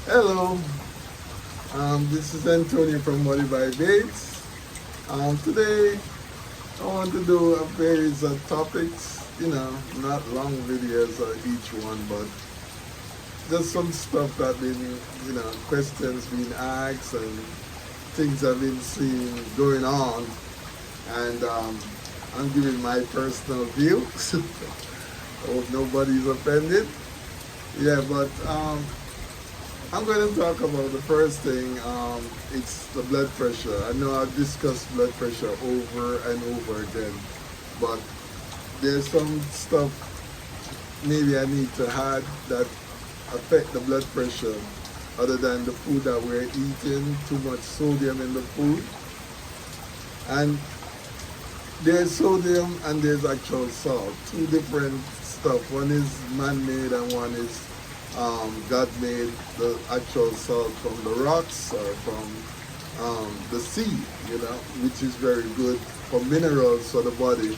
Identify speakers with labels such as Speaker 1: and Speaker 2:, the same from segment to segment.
Speaker 1: Hello, this is Antonio from Body by Bates. Today I want to do a series of topics, not long videos on each one, but just some stuff that been, questions being asked and things I've been seeing going on, and I'm giving my personal view. I hope nobody's offended. Yeah, but I'm going to talk about the first thing. It's the blood pressure. I know I've discussed blood pressure over and over again, but there's some stuff maybe I need to add that affect the blood pressure other than the food that we're eating, too much sodium in the food. And there's sodium and there's actual salt, two different stuff. One is man-made and one is God made, the actual salt from the rocks or from the sea, which is very good for minerals for the body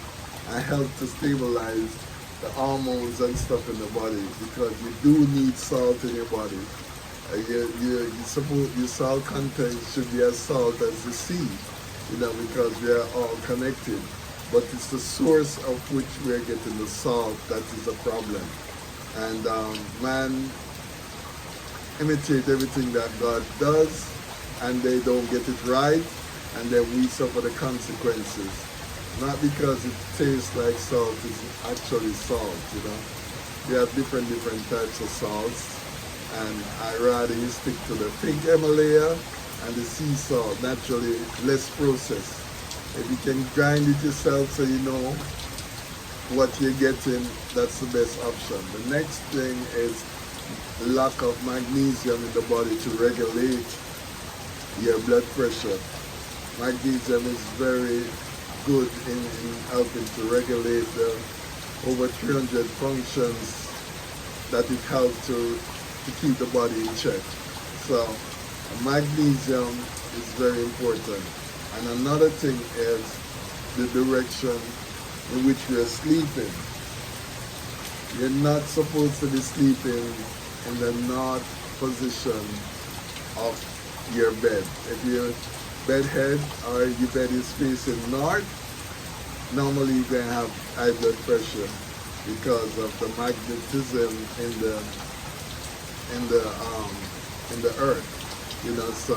Speaker 1: and help to stabilize the hormones and stuff in the body because you do need salt in your body. You suppose your salt content should be as salt as the sea, because we are all connected. But it's the source of which we are getting the salt that is a problem. And man imitate everything that God does, and they don't get it right, and then we suffer the consequences. Not because it tastes like salt, it's actually salt. We have different types of salts, and I rather you stick to the pink Himalaya and the sea salt, naturally less processed. If you can grind it yourself so you know what you're getting, that's the best option. The next thing is lack of magnesium in the body to regulate your blood pressure. Magnesium is very good in helping to regulate the over 300 functions that it helps to keep the body in check. So magnesium is very important. And another thing is the direction in which we are sleeping. You're not supposed to be sleeping in the north position of your bed. If your bed head or your bed is facing north, normally you're going to have high blood pressure because of the magnetism in the earth. So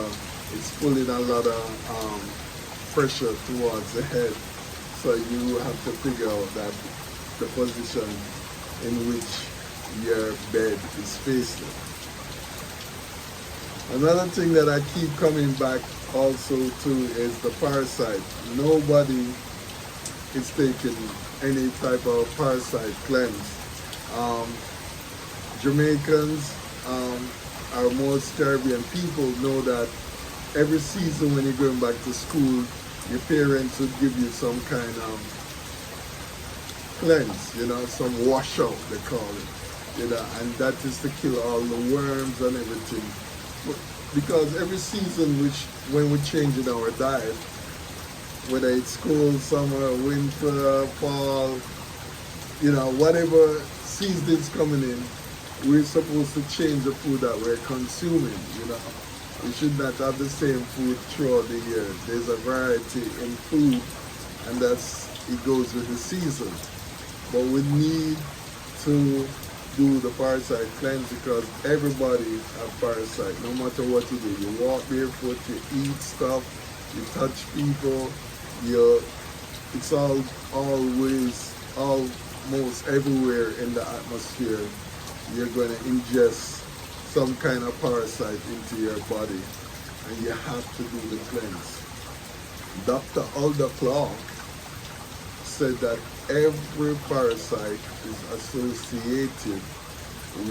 Speaker 1: it's pulling a lot of pressure towards the head. So you have to figure out that the position in which your bed is facing. Another thing that I keep coming back also to is the parasite. Nobody is taking any type of parasite cleanse. Jamaicans or most Caribbean people know that every season when you're going back to school, your parents would give you some kind of cleanse, some washout they call it, and that is to kill all the worms and everything. Because every season when we change in our diet, whether it's cold, summer, winter, fall, whatever season is coming in, we're supposed to change the food that we're consuming, We should not have the same food throughout the year. There's a variety in food, and it goes with the season. But we need to do the parasite cleanse because everybody has parasite, no matter what you do. You walk barefoot, you eat stuff, you touch people, it's almost everywhere in the atmosphere. You're going to ingest some kind of parasite into your body, and you have to do the cleanse. Dr. Alder Clark said that every parasite is associated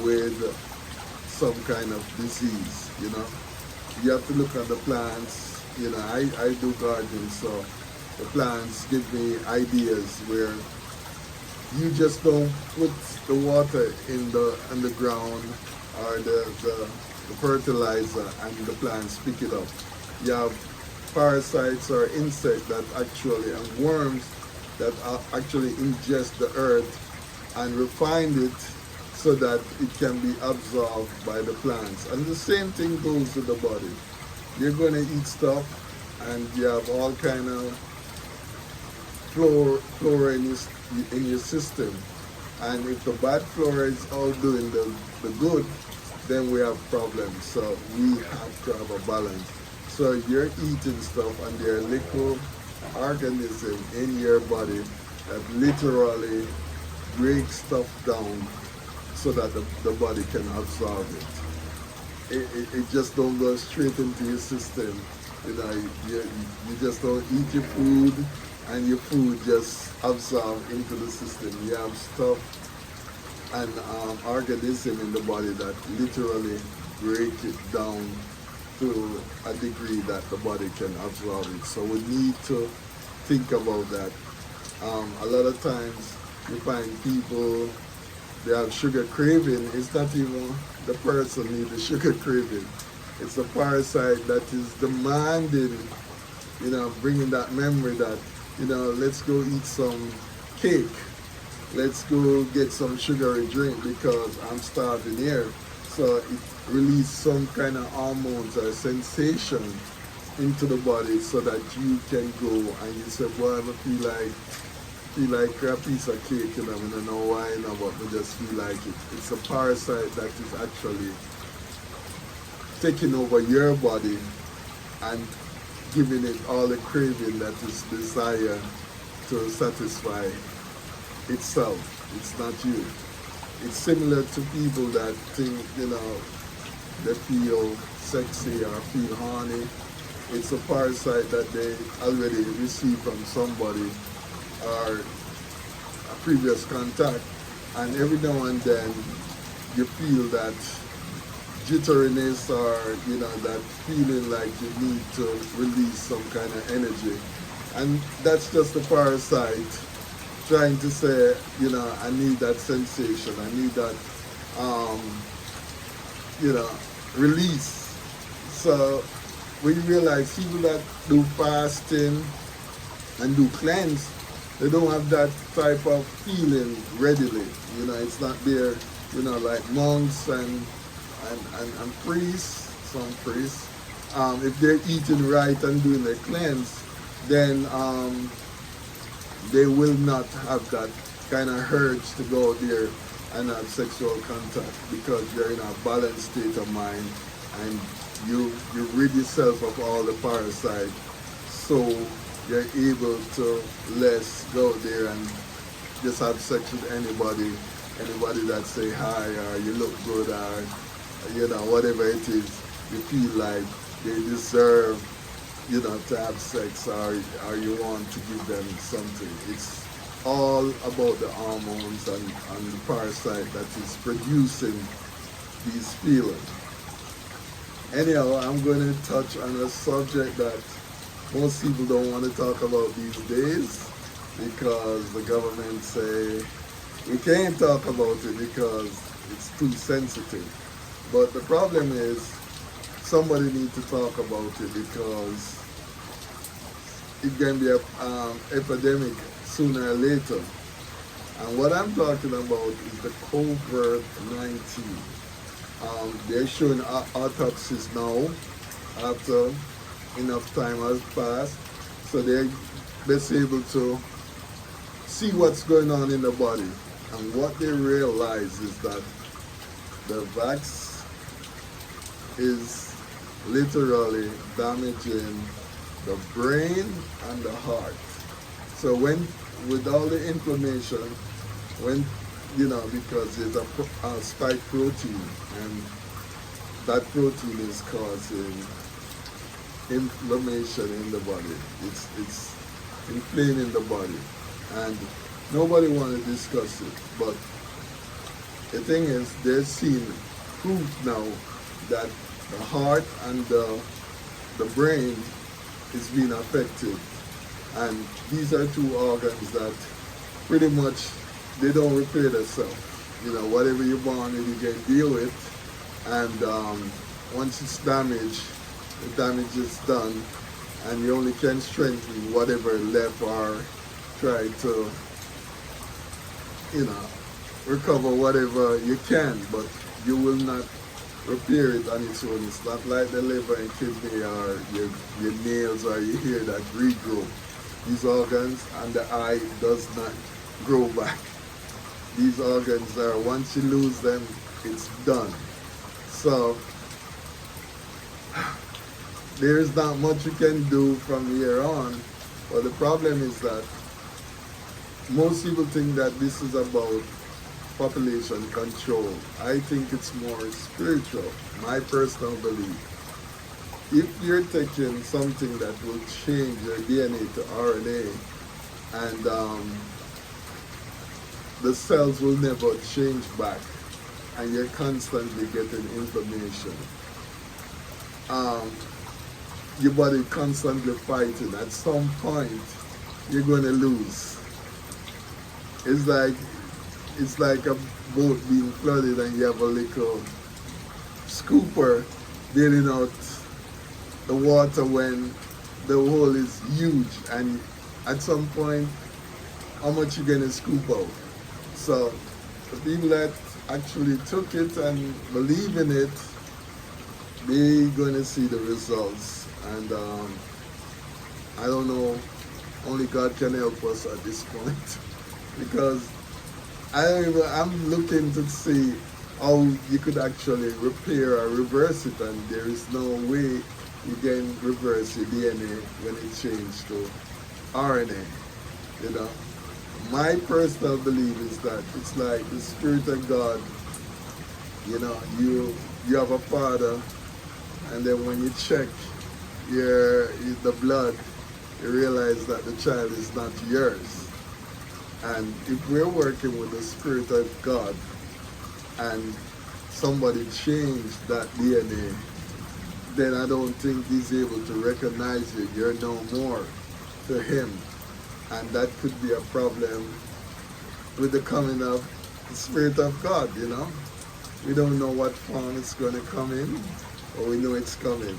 Speaker 1: with some kind of disease, You have to look at the plants, I do gardening, so the plants give me ideas where you just don't put the water in the ground or the fertilizer and the plants pick it up. You have parasites or insects that actually, and worms that actually ingest the earth and refine it so that it can be absorbed by the plants. And the same thing goes to the body. You're going to eat stuff and you have all kind of flora in your system. And if the bad flora is all doing the good, then we have problems. So we have to have a balance. So you're eating stuff and there are little organisms in your body that literally break stuff down so that the body can absorb it just don't go straight into your system. You know, you just don't eat your food and your food just absorb into the system. You have stuff and organism in the body that literally break it down to a degree that the body can absorb it. So we need to think about that. A lot of times you find people, they have sugar craving. It's not even the person need the sugar craving. It's a parasite that is demanding, bringing that memory that, let's go eat some cake. Let's go get some sugary drink because I'm starving here. So it releases some kind of hormones or sensation into the body so that you can go and you say, well, I feel like a piece of cake, I don't know why, but I just feel like it. It's a parasite that is actually taking over your body and giving it all the craving that is desire to satisfy itself. It's not you. It's similar to people that think, they feel sexy or feel horny. It's a parasite that they already received from somebody or a previous contact, and every now and then you feel that jitteriness or that feeling like you need to release some kind of energy, and that's just a parasite trying to say, I need that sensation, I need that release. So when you realize people that do fasting and do cleanse, they don't have that type of feeling readily. It's not there, like monks and priests, some priests. If they're eating right and doing their cleanse, then they will not have that kind of urge to go there and have sexual contact because you're in a balanced state of mind and you rid yourself of all the parasites. So you're able to less go there and just have sex with anybody that say hi or you look good or whatever it is, you feel like they deserve to have sex or you want to give them something. It's all about the hormones and the parasite that is producing these feelings. Anyhow, I'm going to touch on a subject that most people don't want to talk about these days because the government say we can't talk about it because it's too sensitive. But the problem is somebody needs to talk about it because it can be an epidemic sooner or later. And what I'm talking about is the COVID-19. They're showing autopsies now after enough time has passed, so they're best able to see what's going on in the body. And what they realize is that the vax is literally damaging the brain and the heart. So with all the inflammation, because there's a spike protein, and that protein is causing inflammation in the body. It's inflaming the body, and nobody want to discuss it. But the thing is, they're seeing proof now that the heart and the brain is being affected, and these are two organs that pretty much they don't repair themselves. Whatever you're born with, you can deal with, and once it's damaged, the damage is done, and you only can strengthen whatever left or try to, recover whatever you can, but you will not repair it on its own. It's not like the liver and kidney or your nails or your hair that regrow. These organs and the eye does not grow back. These organs are, once you lose them, it's done. So there's not much you can do from here on. But the problem is that most people think that this is about population control. I think it's more spiritual, my personal belief. If you're taking something that will change your DNA to RNA, and the cells will never change back, and you're constantly getting inflammation, your body constantly fighting, at some point you're going to lose. It's like a boat being flooded and you have a little scooper bailing out the water when the hole is huge, and at some point how much you're gonna scoop out. So the people that actually took it and believe in it, they're gonna see the results. And I don't know, only God can help us at this point because I'm looking to see how you could actually repair or reverse it, and there is no way you can reverse your DNA when it changed to RNA. You know, my personal belief is that it's like the Spirit of God. You know, you have a father, and then when you check the blood, you realize that the child is not yours. And if we're working with the Spirit of God and somebody changed that DNA, then I don't think he's able to recognize you. You're no more to him. And that could be a problem with the coming of the Spirit of God, you know. We don't know what form it's going to come in, but we know it's coming.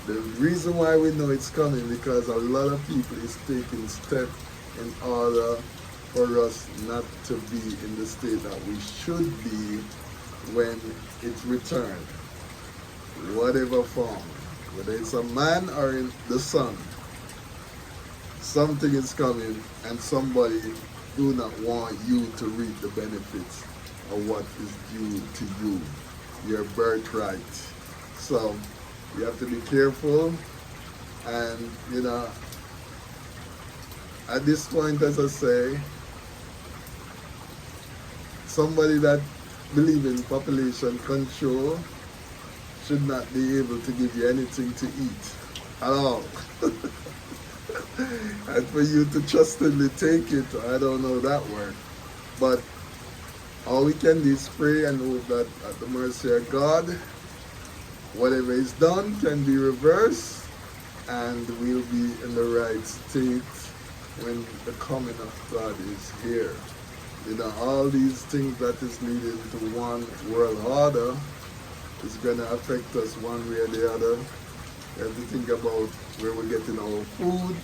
Speaker 1: The reason why we know it's coming because a lot of people is taking steps in order for us not to be in the state that we should be when it's returned. Whatever form, whether it's a man or in the sun, something is coming, and somebody do not want you to reap the benefits of what is due to you, your birthright. So you have to be careful, and you know, at this point, as I say, somebody that believes in population control should not be able to give you anything to eat at all. And for you to trustingly take it, I don't know that word. But all we can do is pray and hope that at the mercy of God, whatever is done can be reversed, and we'll be in the right state when the coming of God is here. You know, all these things that is leading to one world order is going to affect us one way or the other. We have to think about where we're getting our food,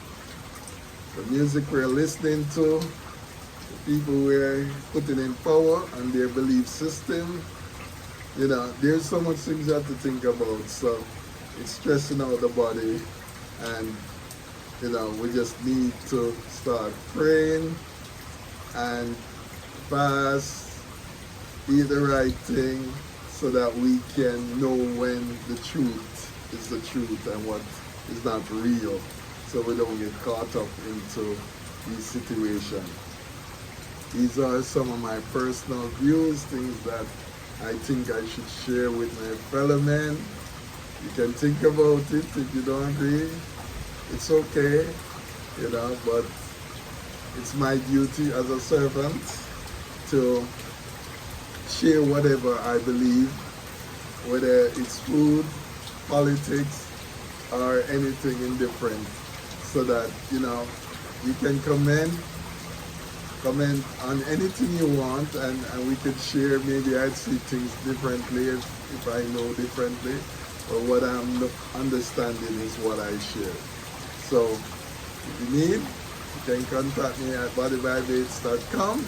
Speaker 1: the music we're listening to, the people we're putting in power and their belief system. You know, there's so much things you have to think about. So it's stressing out the body, and you know, we just need to start praying and fast, eat the right thing, so that we can know when the truth is the truth and what is not real, so we don't get caught up into these situations. These are some of my personal views, things that I think I should share with my fellow men. You can think about it. If you don't agree, it's okay, you know, but it's my duty as a servant to share whatever I believe, whether it's food, politics, or anything indifferent, so that, you know, you can comment on anything you want, and we could share. Maybe I'd see things differently if I know differently, but what I'm understanding is what I share. So if you need, you can contact me at bodybybates.com.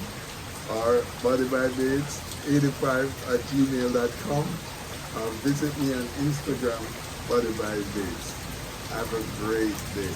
Speaker 1: or bodybybates85@gmail.com. Visit me on Instagram, bodybybates. Have a great day.